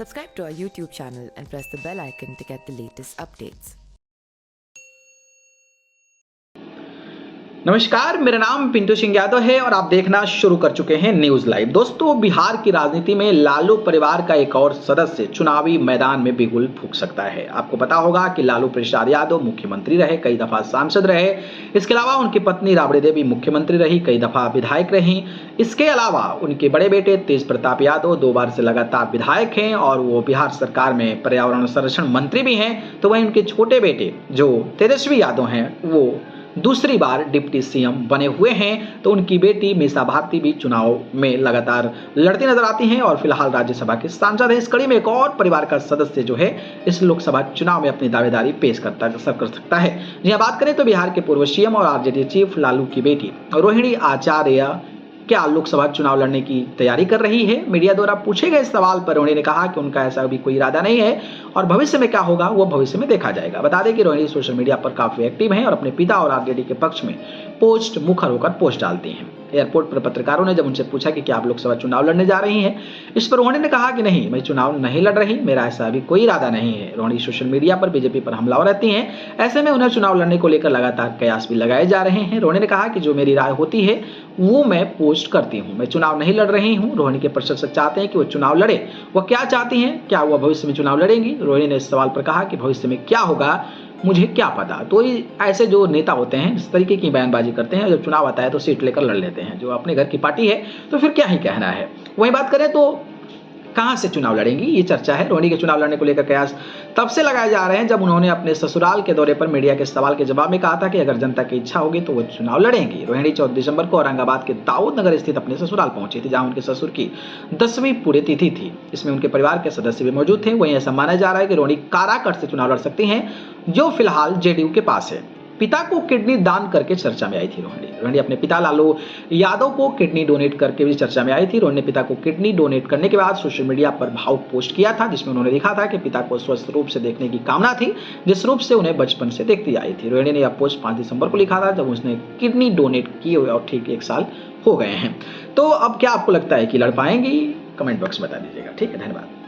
Subscribe to our YouTube channel and press the bell icon to get the latest updates. नमस्कार, मेरा नाम पिंटू सिंह यादव है और आप देखना शुरू कर चुके हैं न्यूज लाइव। दोस्तों, बिहार की राजनीति में लालू परिवार का एक और सदस्य चुनावी मैदान में बिगुल फूंक सकता है। आपको पता होगा कि लालू प्रसाद यादव मुख्यमंत्री रहे, कई दफा सांसद रहे। इसके अलावा उनकी पत्नी राबड़ी देवी मुख्यमंत्री रही, कई दफा विधायक रही। इसके अलावा उनके बड़े बेटे तेज प्रताप यादव 2 बार से लगातार विधायक हैं और वो बिहार सरकार में पर्यावरण संरक्षण मंत्री भी हैं। तो वहीं उनके छोटे बेटे जो तेजस्वी यादव हैं वो दूसरी बार डिप्टी सीएम बने हुए हैं। तो उनकी बेटी मीसा भारती भी चुनाव में लगातार लड़ती नजर आती हैं और फिलहाल राज्यसभा के सांसद हैं। इस कड़ी में एक और परिवार का सदस्य जो है इस लोकसभा चुनाव में अपनी दावेदारी पेश कर सकता है। जी बात करें तो बिहार के पूर्व सीएम और आरजेडी चीफ लालू की बेटी रोहिणी आचार्य क्या लोकसभा चुनाव लड़ने की तैयारी कर रही है। मीडिया द्वारा पूछे गए सवाल पर रोहिणी ने कहा कि उनका ऐसा भी कोई इरादा नहीं है और भविष्य में क्या होगा वो भविष्य में देखा जाएगा। बता दें कि रोहिणी सोशल मीडिया पर काफी एक्टिव हैं और अपने पिता और आरजेडी के पक्ष में पोस्ट मुखर होकर पोस्ट डालती हैं। एयरपोर्ट पर पत्रकारों ने जब उनसे पूछा कि क्या आप लोकसभा चुनाव लड़ने जा रही हैं, इस पर रोहिणी ने कहा कि नहीं, मैं चुनाव नहीं लड़ रही, मेरा ऐसा अभी कोई इरादा नहीं है। रोहिणी सोशल मीडिया पर बीजेपी पर हमलावर रहती हैं, ऐसे में उन्हें चुनाव लड़ने को लेकर लगातार कयास भी लगाए जा रहे हैं। रोहिणी ने कहा कि जो मेरी राय होती है वो मैं पोस्ट करती हूँ, मैं चुनाव नहीं लड़ रही हूँ। रोहिणी के प्रशंसक चाहते हैं कि वो चुनाव लड़े, वो क्या चाहती हैं, क्या वो भविष्य में चुनाव लड़ेंगी। रोहिणी ने इस सवाल पर कहा कि भविष्य में क्या होगा मुझे क्या पता। तो ऐसे जो नेता होते हैं इस तरीके की बयानबाजी करते हैं, जब चुनाव आता है तो सीट लेकर लड़ लेते हैं। जो अपने घर की पार्टी है तो फिर क्या ही कहना है। वहीं बात करें तो कहां से चुनाव लड़ेंगी ये चर्चा है। रोहिणी के चुनाव लड़ने को लेकर कयास तब से लगाए जा रहे हैं जब उन्होंने अपने ससुराल के दौरे पर मीडिया के सवाल के जवाब में कहा था कि अगर जनता की इच्छा होगी तो वो चुनाव लड़ेंगी। रोहिणी 14 दिसंबर को औरंगाबाद के दाऊद नगर स्थित अपने ससुराल पहुंची थी, जहां उनके ससुर की 10वीं पुण्यतिथि थी। इसमें उनके परिवार के सदस्य भी मौजूद थे। वहीं ऐसा माना जा रहा है कि रोहिणी काराकट से चुनाव लड़ सकती हैं, जो फिलहाल जेडीयू के पास है। पिता को किडनी दान करके चर्चा में आई थी रोहिणी अपने पिता लालू यादव को किडनी डोनेट करके भी चर्चा में आई थी। रोहिणी ने पिता को किडनी डोनेट करने के बाद सोशल मीडिया पर भावुक पोस्ट किया था, जिसमें उन्होंने लिखा था कि पिता को स्वस्थ रूप से देखने की कामना थी, जिस रूप से उन्हें बचपन से देखती आई थी। रोहिणी ने यह पोस्ट 5 दिसंबर को लिखा था, जब उसने किडनी डोनेट किए हुए और ठीक 1 साल हो गए हैं। तो अब क्या आपको लगता है कि लड़ पाएंगी? कमेंट बॉक्स में बता दीजिएगा। ठीक है, धन्यवाद।